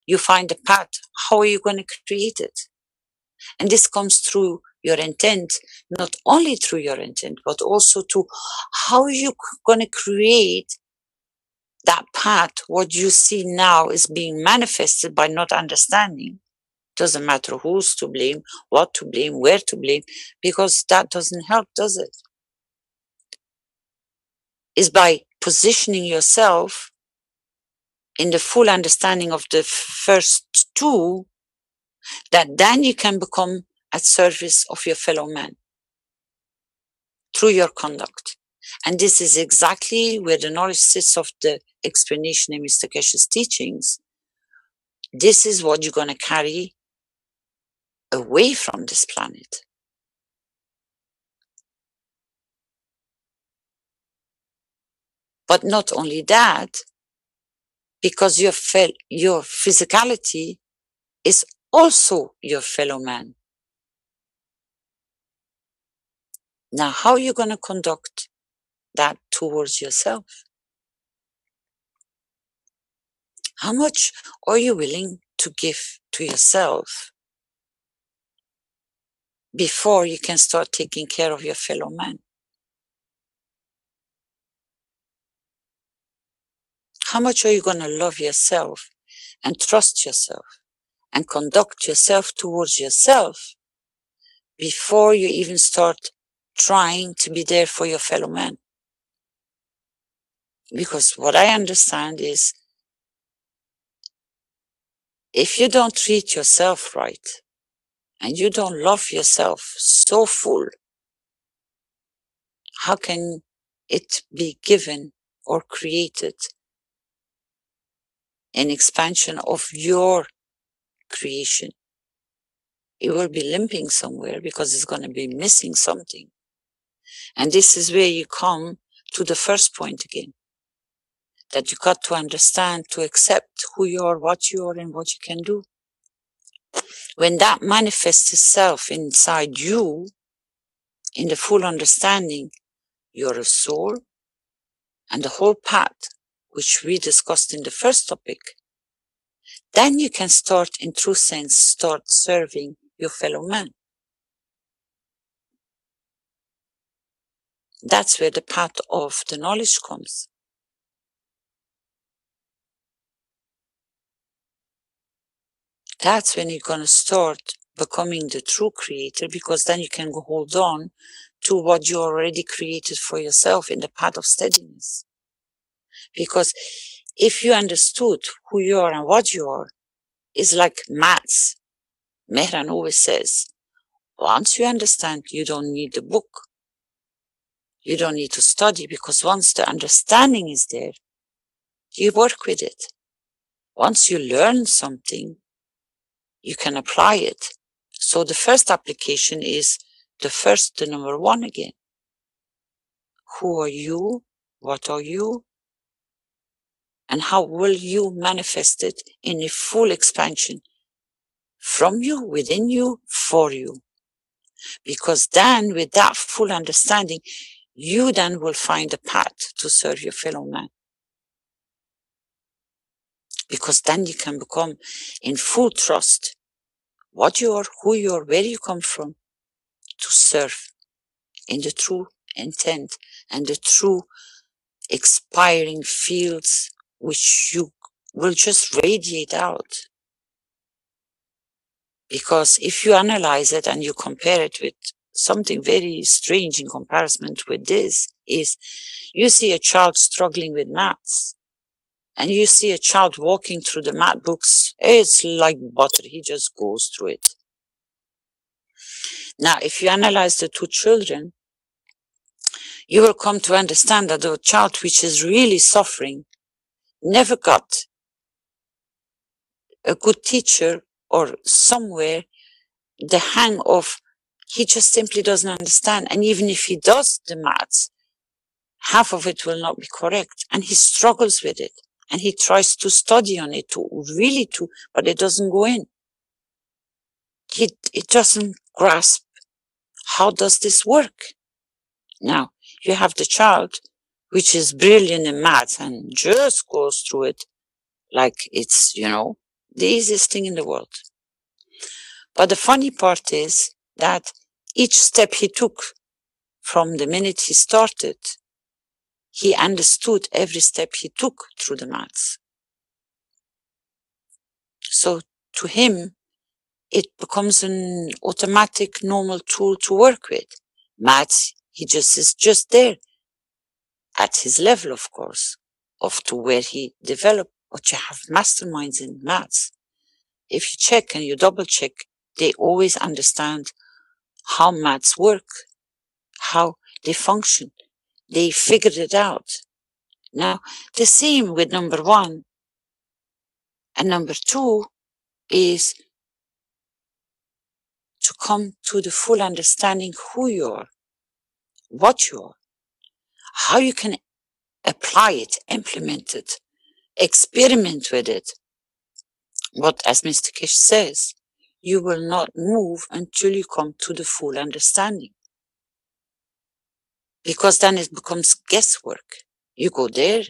you find a path. How are you going to create it? And this comes through your intent, not only through your intent, but also to how you going to create that path. What you see now is being manifested by not understanding. Doesn't matter who's to blame, what to blame, where to blame, because that doesn't help, does it? Is by positioning yourself in the full understanding of the first two, that then you can become at service of your fellow man through your conduct. And this is exactly where the knowledge sits of the explanation in Mr. Keshe's teachings. This is what you're going to carry away from this planet. But not only that, because your physicality is also your fellow man. Now, how are you going to conduct that towards yourself? How much are you willing to give to yourself before you can start taking care of your fellow man? How much are you going to love yourself and trust yourself and conduct yourself towards yourself before you even start trying to be there for your fellow man? Because what I understand is, if you don't treat yourself right and you don't love yourself so full, how can it be given or created an expansion of your creation? It will be limping somewhere because it's going to be missing something. And this is where you come to the first point again, that you got to understand, to accept who you are, what you are, and what you can do. When that manifests itself inside you, in the full understanding, you're a soul, and the whole path, which we discussed in the first topic, then you can start, in true sense, start serving your fellow man. That's where the path of the knowledge comes. That's when you're going to start becoming the true creator, because then you can hold on to what you already created for yourself in the path of steadiness. Because if you understood who you are and what you are, it's like maths. Mehran always says, once you understand, you don't need the book. You don't need to study, because once the understanding is there, you work with it. Once you learn something, you can apply it. So the first application is the number one again. Who are you? What are you? And how will you manifest it in a full expansion from you, within you, for you? Because then, with that full understanding, you then will find a path to serve your fellow man. Because then you can become in full trust what you are, who you are, where you come from, to serve in the true intent and the true expiring fields which you will just radiate out. Because if you analyze it and you compare it with something very strange in comparison with this, is you see a child struggling with maths, and you see a child walking through the math books. It's like butter, he just goes through it. Now, if you analyze the two children, you will come to understand that the child which is really suffering never got a good teacher or somewhere the hang of, he just simply doesn't understand. And even if he does the maths, half of it will not be correct. And he struggles with it. And he tries to study on it, but it doesn't go in. It doesn't grasp, how does this work? Now, you have the child which is brilliant in maths and just goes through it like it's, The easiest thing in the world. But the funny part is that each step he took from the minute he started, he understood every step he took through the maths. So to him, it becomes an automatic, normal tool to work with. Maths, he is just there at his level, of course, of to where he developed. But you have masterminds in maths. If you check and you double check, they always understand how maths work, how they function. They figured it out. Now, the same with number one. And number two is to come to the full understanding who you are, what you are, how you can apply it, implement it, experiment with it. But as Mr. Kish says, you will not move until you come to the full understanding. Because then it becomes guesswork. You go there,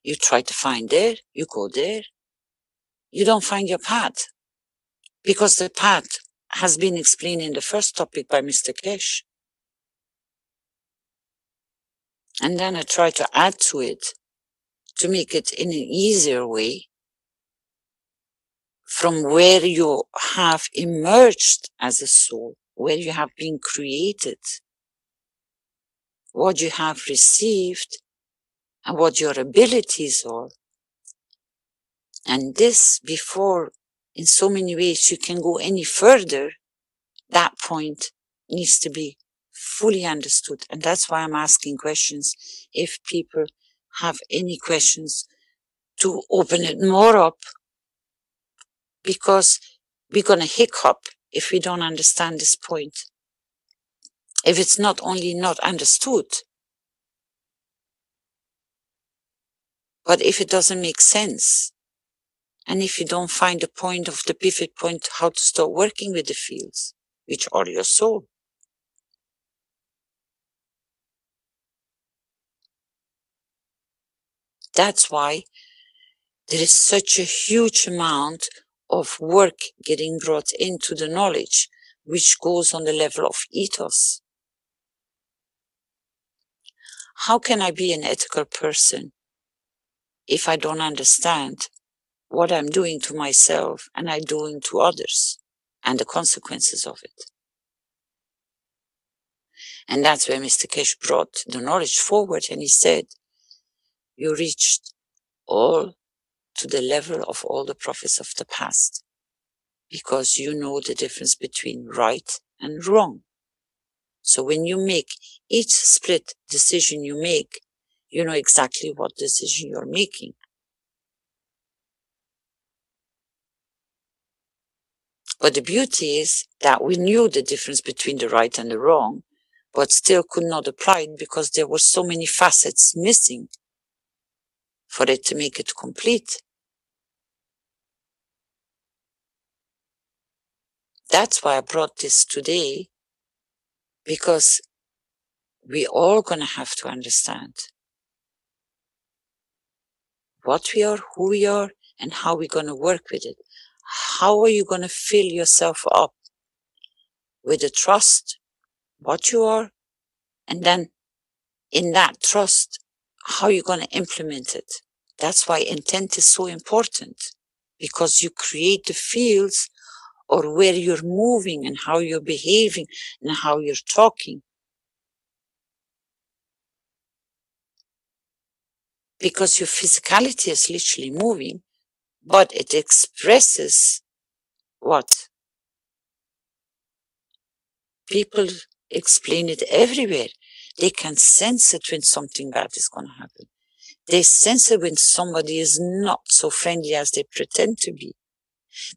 you try to find there, you go there. You don't find your path. Because the path has been explained in the first topic by Mr. Kish. And then I try to add to it to make it in an easier way from where you have emerged as a soul, where you have been created, what you have received, and what your abilities are. And this, before, in so many ways, you can go any further, that point needs to be fully understood. And that's why I'm asking questions. If people have any questions, to open it more up, because we're going to hiccup if we don't understand this point. If it's not only not understood, but if it doesn't make sense, and if you don't find the point of the pivot point, how to start working with the fields, which are your soul. That's why there is such a huge amount of work getting brought into the knowledge, which goes on the level of ethos. How can I be an ethical person if I don't understand what I'm doing to myself and I'm doing to others and the consequences of it? And that's where Mr. Kish brought the knowledge forward, and he said, you reached all to the level of all the prophets of the past, because you know the difference between right and wrong. So when you make each split decision you make, you know exactly what decision you're making. But the beauty is that we knew the difference between the right and the wrong, but still could not apply it because there were so many facets missing for it to make it complete. That's why I brought this today, because we all gonna have to understand what we are, who we are, and how we're gonna work with it. How are you gonna fill yourself up with the trust, what you are, and then in that trust, how you're gonna implement it. That's why intent is so important, because you create the fields or where you're moving and how you're behaving and how you're talking. Because your physicality is literally moving, but it expresses what? People explain it everywhere. They can sense it when something bad is going to happen. They sense it when somebody is not so friendly as they pretend to be.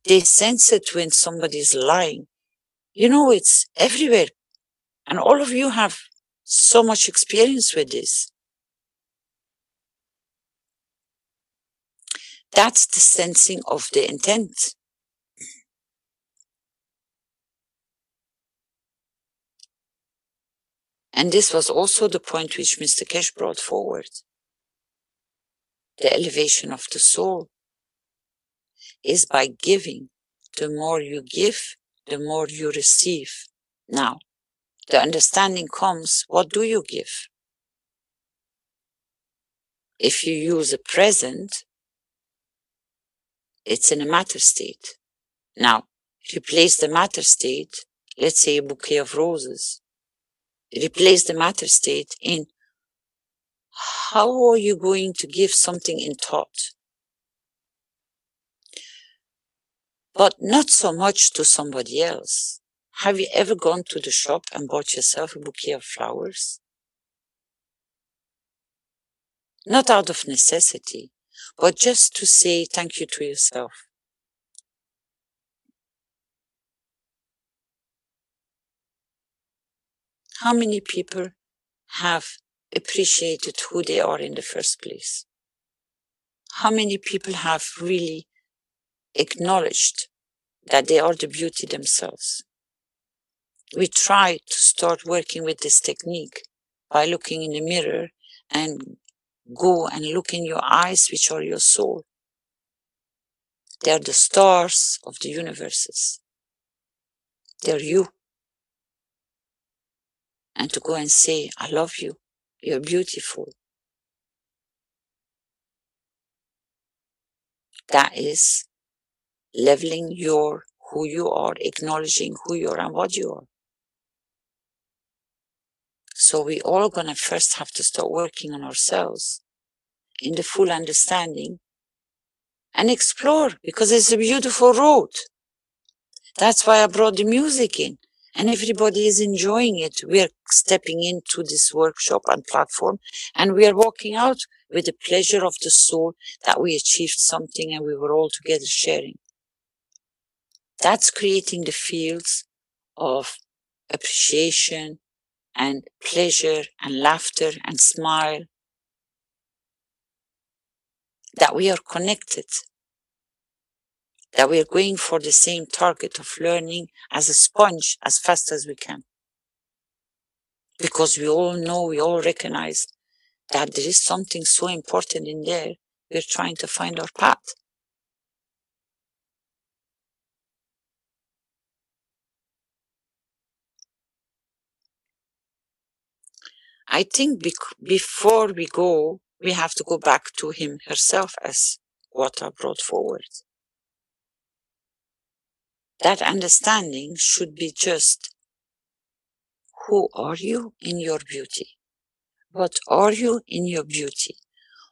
They sense it when somebody is lying. You know, it's everywhere. And all of you have so much experience with this. That's the sensing of the intent. And this was also the point which Mr. Kish brought forward. The elevation of the soul. is by giving. The more you give, the more you receive. Now, the understanding comes, what do you give? If you use a present, it's in a matter state. Now, replace the matter state, let's say a bouquet of roses. Replace the matter state in how are you going to give something in thought? But not so much to somebody else. Have you ever gone to the shop and bought yourself a bouquet of flowers? Not out of necessity, but just to say thank you to yourself. How many people have appreciated who they are in the first place? How many people have really acknowledged that they are the beauty themselves? We try to start working with this technique by looking in the mirror and go and look in your eyes, which are your soul. They are the stars of the universes. They're you. And to go and say, I love you. You're beautiful. That is leveling your who you are, acknowledging who you are and what you are. So we all gonna first have to start working on ourselves in the full understanding and explore, because it's a beautiful road. That's why I brought the music in, and everybody is enjoying it. We're stepping into this workshop and platform, and we are walking out with the pleasure of the soul that we achieved something and we were all together sharing. That's creating the fields of appreciation and pleasure and laughter and smile, that we are connected, that we are going for the same target of learning as a sponge as fast as we can. Because we all know, we all recognize that there is something so important in there. We're trying to find our path. I think before we go, we have to go back to him herself as what I brought forward. That understanding should be just, who are you in your beauty? What are you in your beauty?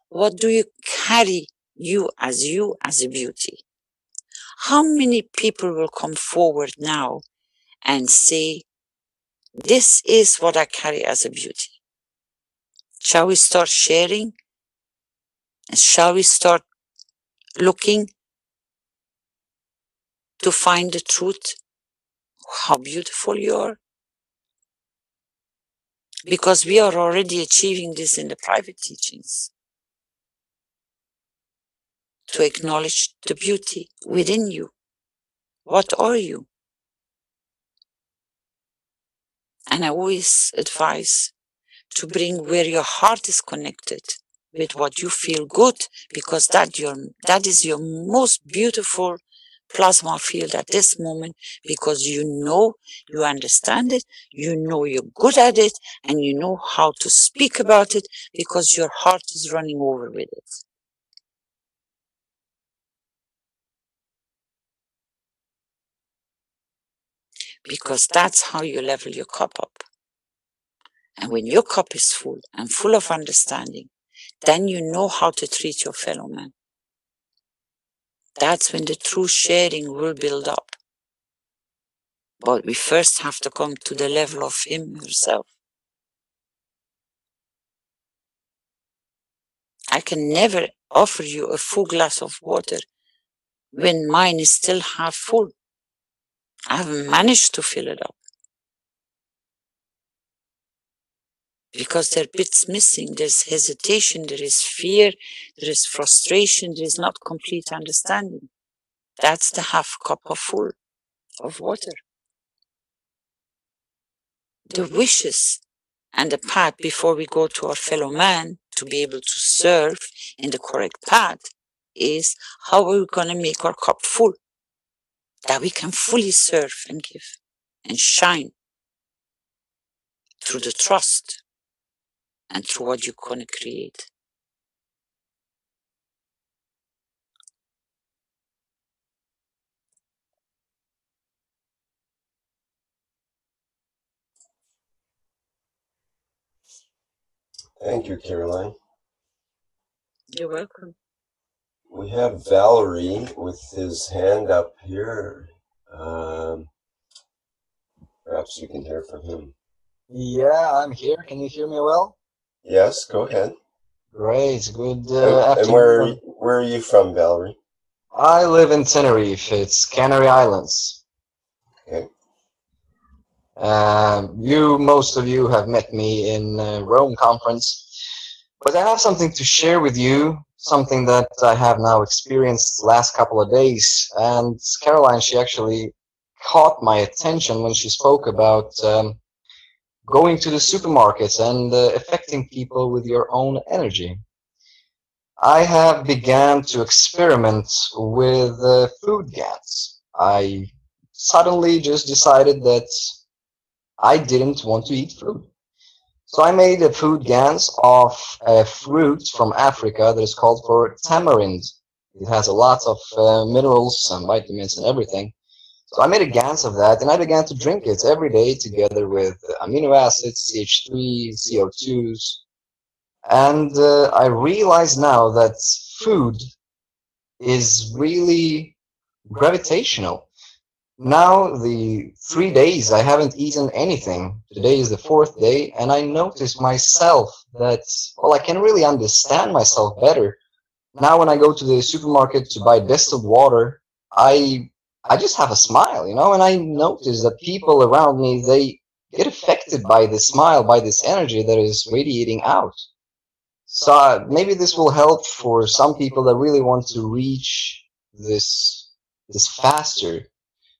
What do you carry you as a beauty? How many people will come forward now and say, this is what I carry as a beauty? Shall we start sharing? And shall we start looking to find the truth? How beautiful you are? Because we are already achieving this in the private teachings. To acknowledge the beauty within you. What are you? And I always advise to bring where your heart is connected with what you feel good, because that is your most beautiful plasma field at this moment, because you know, you understand it, you know you're good at it, and you know how to speak about it because your heart is running over with it. Because that's how you level your cup up. And when your cup is full and full of understanding, then you know how to treat your fellow man. That's when the true sharing will build up. But we first have to come to the level of him himself. I can never offer you a full glass of water when mine is still half full. I haven't managed to fill it up. Because there are bits missing. There's hesitation, there is fear, there is frustration, there is not complete understanding. That's the half cup of full of water. The wishes and the path before we go to our fellow man to be able to serve in the correct path is how are we going to make our cup full, that we can fully serve and give and shine through the trust and through what you're going to create. Thank you, Caroline. You're welcome. We have Valerie with his hand up here. Perhaps you can hear from him. Yeah, I'm here. Can you hear me well? Yes, go ahead. Great. Good And afternoon. where are you from, Valerie? I live in Tenerife. It's Canary Islands. Okay. Most of you have met me in Rome conference, but I have something to share with you, something that I have now experienced the last couple of days. And Caroline, she actually caught my attention when she spoke about going to the supermarkets and affecting people with your own energy. I have began to experiment with food GANs. I suddenly just decided that I didn't want to eat fruit. So I made a food GANs of a fruit from Africa that is called for tamarind. It has a lot of minerals and vitamins and everything. So I made a GANs of that and I began to drink it every day together with amino acids, CH3, CO2s. And I realize now that food is really gravitational. Now, the 3 days I haven't eaten anything. Today is the fourth day, and I notice myself that, well, I can really understand myself better. Now, when I go to the supermarket to buy distilled water, I I just have a smile, and I notice that people around me, they get affected by this smile, by this energy that is radiating out. So maybe this will help for some people that really want to reach this faster.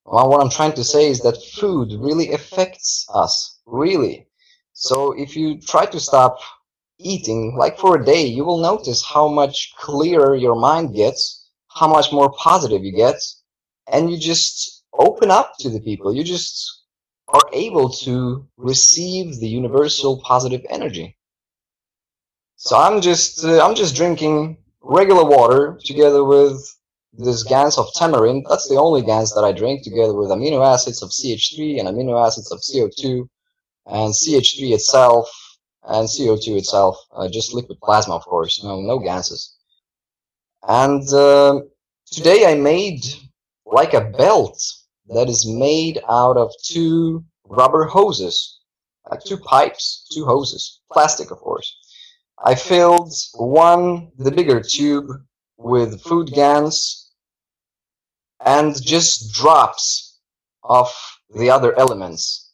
Well, what I'm trying to say is that food really affects us, really. So if you try to stop eating, like for a day, you will notice how much clearer your mind gets, how much more positive you get, and you just open up to the people. You just are able to receive the universal positive energy. So I'm just drinking regular water together with this GANs of tamarind. That's the only GANs that I drink, together with amino acids of CH3 and amino acids of CO2 and CH3 itself and CO2 itself, just liquid plasma, of course, no gases. And today I made like a belt that is made out of two rubber hoses, like two pipes, two hoses, plastic, of course. I filled the bigger tube with food GANs and just drops of the other elements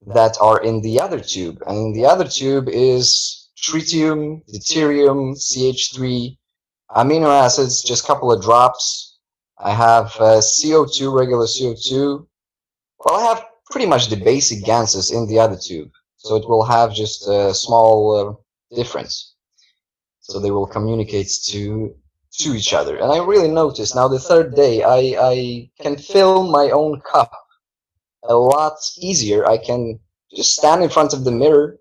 that are in the other tube. And in the other tube is tritium, deuterium, CH3, amino acids, just a couple of drops. I have CO2, regular CO2. Well, I have pretty much the basic GANSes in the other tube, so it will have just a small difference. So they will communicate to each other. And I really noticed now the third day I can fill my own cup a lot easier. I can just stand in front of the mirror.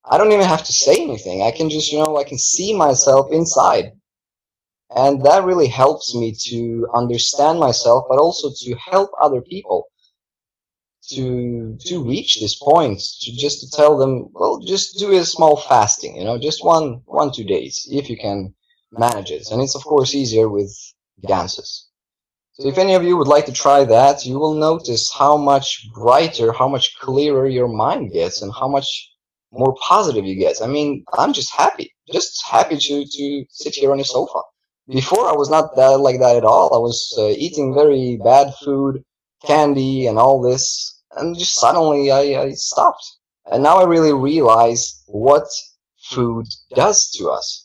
I don't even have to say anything. I can just, I can see myself inside. And that really helps me to understand myself, but also to help other people to reach this point, to tell them, well, just do a small fasting, just 2 days if you can manage it. And it's of course easier with Ganses. So if any of you would like to try that, you will notice how much brighter, how much clearer your mind gets, and how much more positive you get. I mean, I'm just happy to sit here on a sofa. Before, I was not that like that at all. I was eating very bad food, candy, and all this, and just suddenly I stopped. And now I really realize what food does to us.